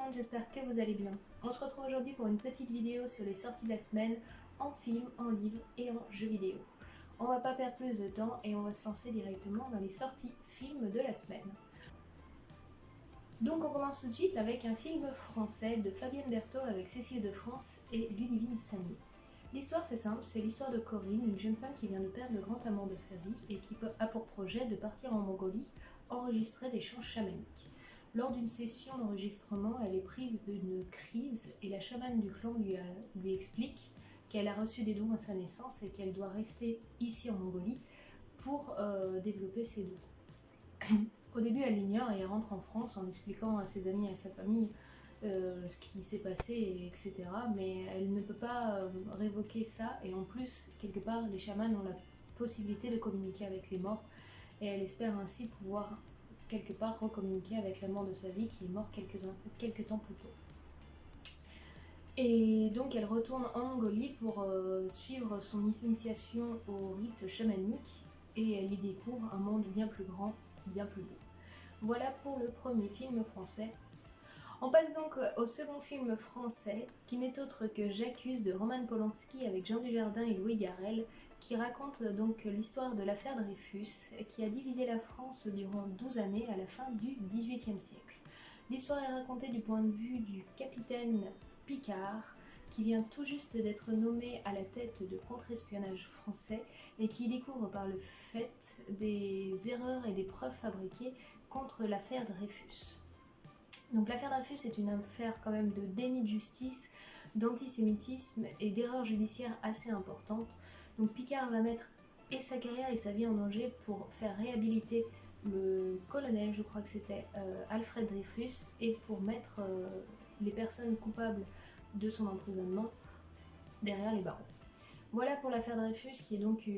monde, j'espère que vous allez bien. On se retrouve aujourd'hui pour une petite vidéo sur les sorties de la semaine en film, en livre et en jeux vidéo. On va pas perdre plus de temps et on va se lancer directement dans les sorties films de la semaine. Donc on commence tout de suite avec un film français de Fabienne Berthaud avec Cécile de France et Ludivine Sagny. L'histoire c'est simple, c'est l'histoire de Corinne, une jeune femme qui vient de perdre le grand amour de sa vie et qui a pour projet de partir en Mongolie enregistrer des chants chamaniques. Lors d'une session d'enregistrement, elle est prise d'une crise et la chamane du clan lui explique qu'elle a reçu des dons à sa naissance et qu'elle doit rester ici en Mongolie pour développer ses dons. Au début, elle l'ignore et elle rentre en France en expliquant à ses amis et à sa famille ce qui s'est passé, etc. Mais elle ne peut pas révoquer ça et en plus, quelque part, les chamans ont la possibilité de communiquer avec les morts et elle espère ainsi pouvoir quelque part recommuniquer avec l'amant de sa vie qui est mort quelques temps plus tôt. Et donc elle retourne en Mongolie pour suivre son initiation au rite chamanique et elle y découvre un monde bien plus grand, bien plus beau. Voilà pour le premier film français. On passe donc au second film français, qui n'est autre que J'accuse de Roman Polanski avec Jean Dujardin et Louis Garrel, qui raconte donc l'histoire de l'affaire Dreyfus, qui a divisé la France durant 12 années à la fin du XVIIIe siècle. L'histoire est racontée du point de vue du capitaine Picard, qui vient tout juste d'être nommé à la tête de contre-espionnage français et qui découvre par le fait des erreurs et des preuves fabriquées contre l'affaire Dreyfus. Donc l'affaire Dreyfus est une affaire quand même de déni de justice, d'antisémitisme et d'erreurs judiciaires assez importantes. Donc Picard va mettre et sa carrière et sa vie en danger pour faire réhabiliter le colonel, je crois que c'était Alfred Dreyfus, et pour mettre les personnes coupables de son emprisonnement derrière les barreaux. Voilà pour l'affaire Dreyfus, qui est donc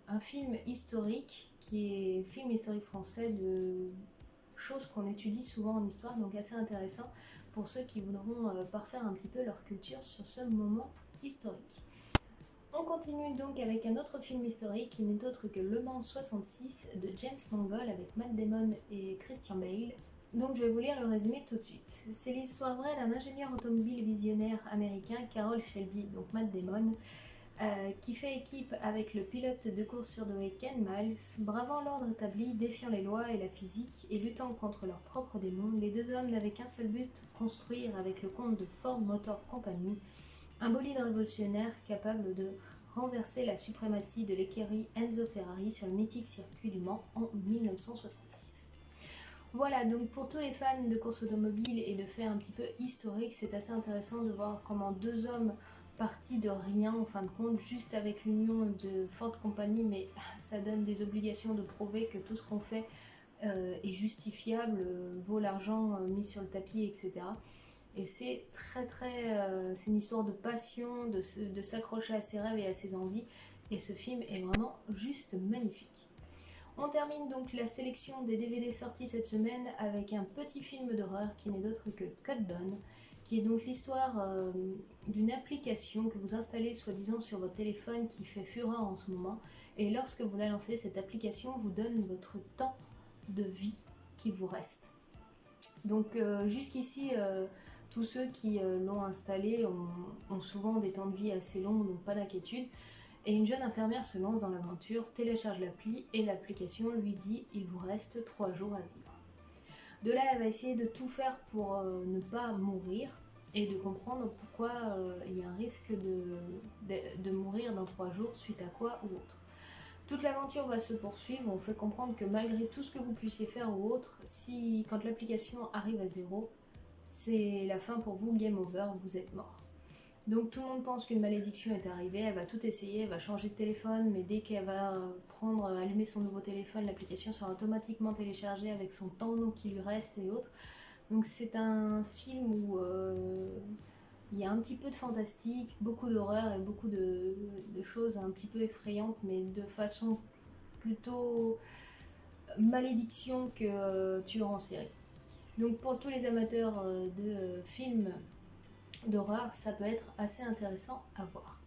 un film historique, qui est film historique français de choses qu'on étudie souvent en histoire, donc assez intéressant pour ceux qui voudront parfaire un petit peu leur culture sur ce moment historique. On continue donc avec un autre film historique qui n'est autre que Le Mans 66 de James Mangold avec Matt Damon et Christian Bale. Donc je vais vous lire le résumé tout de suite. C'est l'histoire vraie d'un ingénieur automobile visionnaire américain, Carroll Shelby, donc Matt Damon, qui fait équipe avec le pilote de course surdoué Ken Miles, bravant l'ordre établi, défiant les lois et la physique et luttant contre leurs propres démons. Les deux hommes n'avaient qu'un seul but, construire avec le compte de Ford Motor Company un bolide révolutionnaire capable de renverser la suprématie de l'écurie Enzo Ferrari sur le mythique circuit du Mans en 1966. Voilà, donc pour tous les fans de course automobile et de faits un petit peu historiques, c'est assez intéressant de voir comment deux hommes partis de rien en fin de compte, juste avec l'union de Ford Company, mais ça donne des obligations de prouver que tout ce qu'on fait est justifiable, vaut l'argent mis sur le tapis, etc. Et c'est c'est une histoire de passion, de s'accrocher à ses rêves et à ses envies, et ce film est vraiment juste magnifique. On termine donc la sélection des DVD sortis cette semaine avec un petit film d'horreur qui n'est d'autre que Cut Down, qui est donc l'histoire d'une application que vous installez soi-disant sur votre téléphone qui fait fureur en ce moment, et lorsque vous la lancez, cette application vous donne votre temps de vie qui vous reste. Donc jusqu'ici, tous ceux qui l'ont installé ont souvent des temps de vie assez longs, donc pas d'inquiétude. Et une jeune infirmière se lance dans l'aventure, télécharge l'appli et l'application lui dit « il vous reste 3 jours à vivre ». De là, elle va essayer de tout faire pour ne pas mourir et de comprendre pourquoi il y a un risque de mourir dans 3 jours suite à quoi ou autre. Toute l'aventure va se poursuivre, on fait comprendre que malgré tout ce que vous puissiez faire ou autre, quand l'application arrive à 0, c'est la fin pour vous, game over, vous êtes mort. Donc tout le monde pense qu'une malédiction est arrivée, elle va tout essayer, elle va changer de téléphone, mais dès qu'elle va allumer son nouveau téléphone, l'application sera automatiquement téléchargée avec son temps qui lui reste et autres. Donc c'est un film où il y a un petit peu de fantastique, beaucoup d'horreur et beaucoup de choses un petit peu effrayantes, mais de façon plutôt malédiction que tueur en série. Donc pour tous les amateurs de films d'horreur, ça peut être assez intéressant à voir.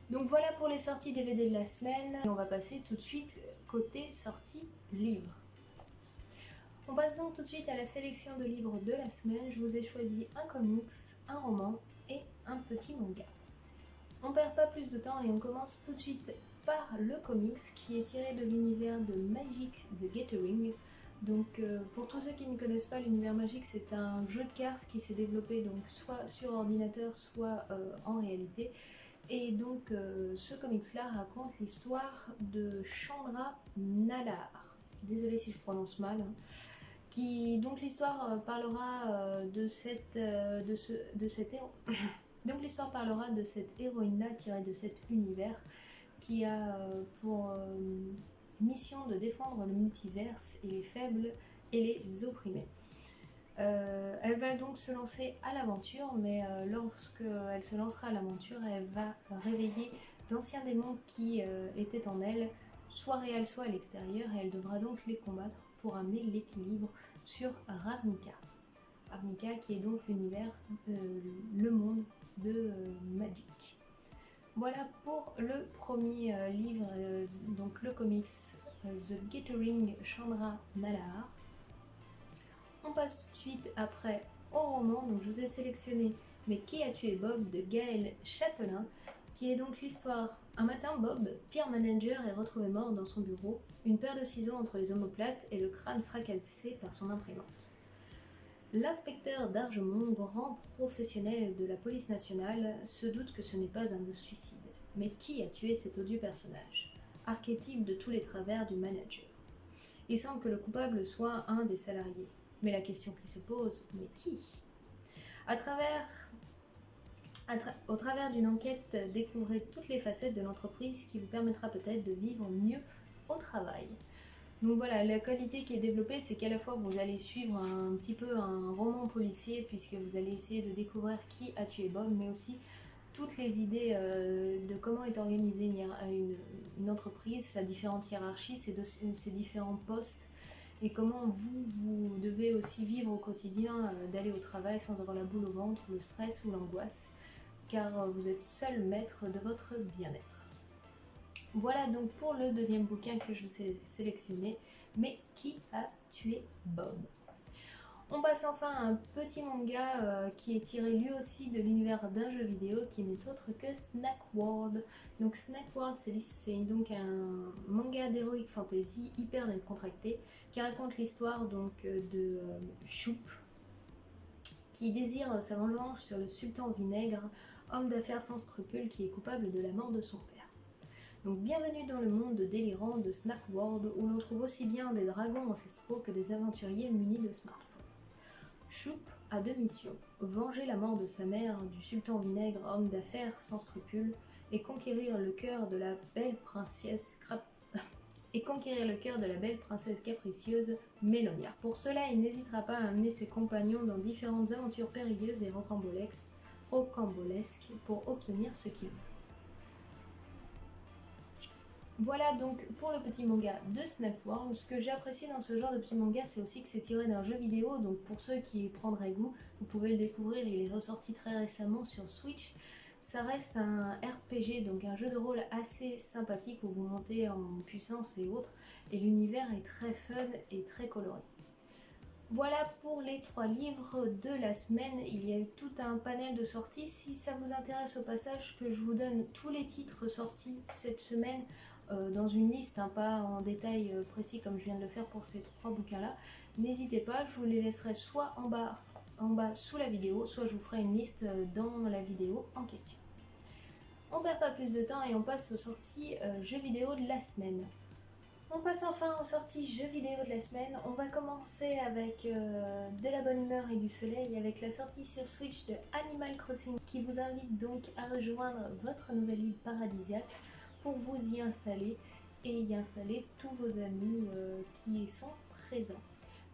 Donc voilà pour les sorties DVD de la semaine. Et on va passer tout de suite côté sortie livre. On passe donc tout de suite à la sélection de livres de la semaine. Je vous ai choisi un comics, un roman et un petit manga. On perd pas plus de temps et on commence tout de suite par le comics qui est tiré de l'univers de Magic the Gathering. Donc pour tous ceux qui ne connaissent pas l'univers Magic, c'est un jeu de cartes qui s'est développé donc soit sur ordinateur, soit en réalité. Et donc ce comics-là raconte l'histoire de Chandra Nalaar. Désolée si je prononce mal. Donc l'histoire parlera de cette donc l'histoire parlera de cette héroïne-là tirée de cet univers qui a pour mission de défendre le multiverse et les faibles et les opprimés. Elle va donc se lancer à l'aventure, mais lorsqu'elle se lancera à l'aventure, elle va réveiller d'anciens démons qui étaient en elle, soit réels, soit à l'extérieur, et elle devra donc les combattre pour amener l'équilibre sur Ravnica. Ravnica qui est donc l'univers, le monde de Magic. Voilà pour le premier livre, donc le comics The Gathering Chandra Nalaar. On passe tout de suite après au roman, donc je vous ai sélectionné Mais qui a tué Bob de Gaël Châtelain, qui est donc l'histoire. Un matin, Bob, peer manager, est retrouvé mort dans son bureau, une paire de ciseaux entre les omoplates et le crâne fracassé par son imprimante. L'inspecteur d'Argemont, grand professionnel de la police nationale, se doute que ce n'est pas un suicide. Mais qui a tué cet odieux personnage, archétype de tous les travers du manager? Il semble que le coupable soit un des salariés. Mais la question qui se pose, mais qui? Au travers d'une enquête, découvrez toutes les facettes de l'entreprise qui vous permettra peut-être de vivre mieux au travail. Donc voilà, la qualité qui est développée, c'est qu'à la fois vous allez suivre un petit peu un roman policier, puisque vous allez essayer de découvrir qui a tué Bob, mais aussi toutes les idées de comment est organisée une entreprise, sa différente hiérarchie, ses différents postes, et comment vous devez aussi vivre au quotidien, d'aller au travail sans avoir la boule au ventre, le stress ou l'angoisse, car vous êtes seul maître de votre bien-être. Voilà donc pour le deuxième bouquin que je vous ai sélectionné, Mais qui a tué Bob? On passe enfin à un petit manga qui est tiré lui aussi de l'univers d'un jeu vidéo qui n'est autre que Snack World. Donc Snack World, c'est donc un manga d'heroic fantasy hyper décontracté qui raconte l'histoire donc de Choup qui désire sa vengeance sur le sultan Vinaigre, homme d'affaires sans scrupules qui est coupable de la mort de son père. Donc bienvenue dans le monde délirant de Snack World où l'on trouve aussi bien des dragons ancestraux que des aventuriers munis de smartphones. Choup a deux missions, venger la mort de sa mère, du sultan Vinaigre, homme d'affaires sans scrupules, et conquérir le cœur de la belle princesse capricieuse Mélonia. Pour cela, il n'hésitera pas à amener ses compagnons dans différentes aventures périlleuses et rocambolesques pour obtenir ce qu'il veut. Voilà donc pour le petit manga de Snack World. Ce que j'apprécie dans ce genre de petit manga, c'est aussi que c'est tiré d'un jeu vidéo, donc pour ceux qui y prendraient goût, vous pouvez le découvrir, il est ressorti très récemment sur Switch. Ça reste un RPG, donc un jeu de rôle assez sympathique où vous montez en puissance et autres, et l'univers est très fun et très coloré. Voilà pour les 3 livres de la semaine. Il y a eu tout un panel de sorties. Si ça vous intéresse au passage que je vous donne tous les titres sortis cette semaine dans une liste, pas en détail précis comme je viens de le faire pour ces 3 bouquins-là, n'hésitez pas, je vous les laisserai soit en bas sous la vidéo, soit je vous ferai une liste dans la vidéo en question. On perd pas plus de temps et on passe aux sorties jeux vidéo de la semaine. On passe enfin aux sorties jeux vidéo de la semaine. On va commencer avec de la bonne humeur et du soleil avec la sortie sur Switch de Animal Crossing qui vous invite donc à rejoindre votre nouvelle île paradisiaque pour vous y installer et y installer tous vos amis qui y sont présents.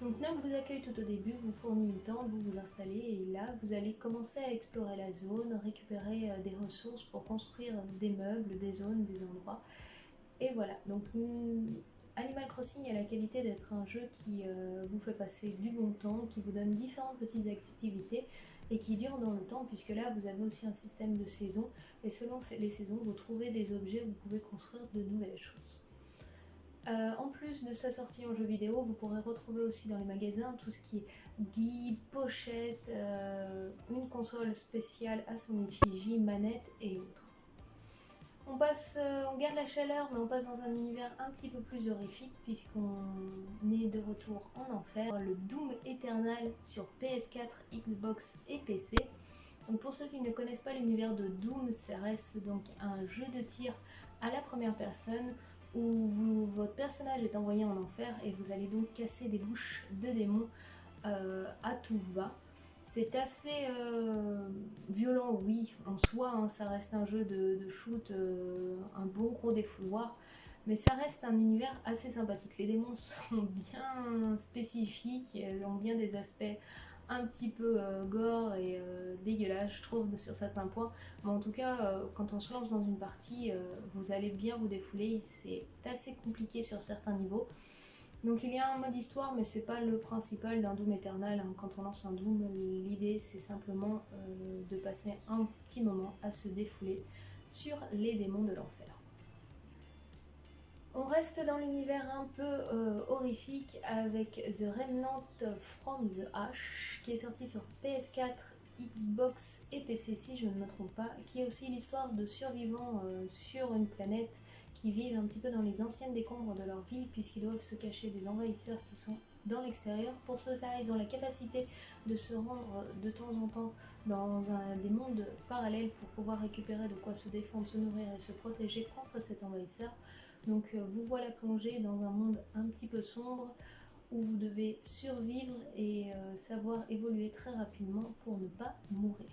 Donc Nook vous accueille tout au début, vous fournit une tente, vous vous installez et là vous allez commencer à explorer la zone, récupérer des ressources pour construire des meubles, des zones, des endroits. Et voilà, donc Animal Crossing a la qualité d'être un jeu qui vous fait passer du bon temps, qui vous donne différentes petites activités et qui dure dans le temps, puisque là vous avez aussi un système de saisons, et selon les saisons vous trouvez des objets où vous pouvez construire de nouvelles choses. En plus de sa sortie en jeu vidéo, vous pourrez retrouver aussi dans les magasins tout ce qui est guide, pochette, une console spéciale à son effigie, manette et autres. On garde la chaleur, mais on passe dans un univers un petit peu plus horrifique puisqu'on est de retour en enfer. Le Doom Eternal sur PS4, Xbox et PC. Donc pour ceux qui ne connaissent pas l'univers de Doom, ça reste donc un jeu de tir à la première personne où votre personnage est envoyé en enfer et vous allez donc casser des bouches de démons à tout va. C'est assez violent, oui, en soi, hein, ça reste un jeu de shoot, un bon gros défouloir, mais ça reste un univers assez sympathique. Les démons sont bien spécifiques, ils ont bien des aspects un petit peu gore et dégueulasse, je trouve, sur certains points. Mais en tout cas, quand on se lance dans une partie, vous allez bien vous défouler. C'est assez compliqué sur certains niveaux. Donc il y a un mode histoire, mais c'est pas le principal d'un Doom Eternal, hein. Quand on lance un Doom, l'idée c'est simplement de passer un petit moment à se défouler sur les démons de l'enfer. On reste dans l'univers un peu horrifique avec The Remnant from the Ash, qui est sorti sur PS4, Xbox et PC si je ne me trompe pas, qui est aussi l'histoire de survivants sur une planète qui vivent un petit peu dans les anciennes décombres de leur ville puisqu'ils doivent se cacher des envahisseurs qui sont dans l'extérieur. Pour cela, ils ont la capacité de se rendre de temps en temps dans des mondes parallèles pour pouvoir récupérer de quoi se défendre, se nourrir et se protéger contre cet envahisseur. Donc vous voilà plongé dans un monde un petit peu sombre où vous devez survivre et savoir évoluer très rapidement pour ne pas mourir.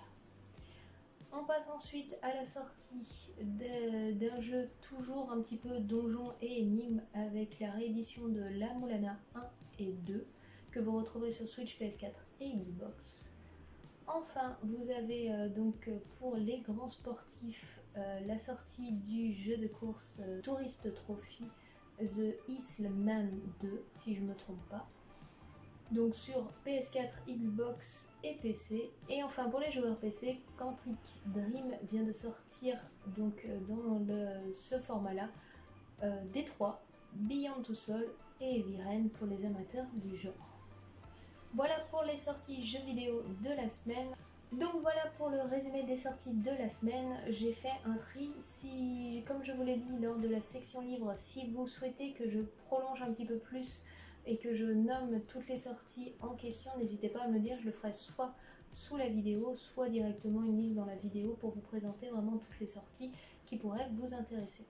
On passe ensuite à la sortie d'un jeu toujours un petit peu donjon et énigme avec la réédition de La Mulana 1 et 2 que vous retrouverez sur Switch, PS4 et Xbox. Enfin, vous avez donc pour les grands sportifs la sortie du jeu de course Tourist Trophy The Isleman 2, si je ne me trompe pas. Donc sur PS4, Xbox et PC. Et enfin pour les joueurs PC, Quantic Dream vient de sortir donc dans ce format-là Détroit, Beyond Two Souls et Heavy Rain pour les amateurs du genre. Voilà pour les sorties jeux vidéo de la semaine. Donc voilà pour le résumé des sorties de la semaine. J'ai fait un tri. Si, comme je vous l'ai dit lors de la section livre, si vous souhaitez que je prolonge un petit peu plus et que je nomme toutes les sorties en question, n'hésitez pas à me le dire. Je le ferai soit sous la vidéo, soit directement une liste dans la vidéo pour vous présenter vraiment toutes les sorties qui pourraient vous intéresser.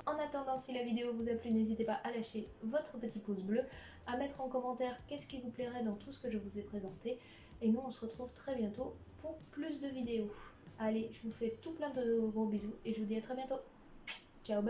En attendant, si la vidéo vous a plu, n'hésitez pas à lâcher votre petit pouce bleu, à mettre en commentaire qu'est-ce qui vous plairait dans tout ce que je vous ai présenté. Et nous, on se retrouve très bientôt pour plus de vidéos. Allez, je vous fais tout plein de gros bisous et je vous dis à très bientôt. Ciao, bye bye.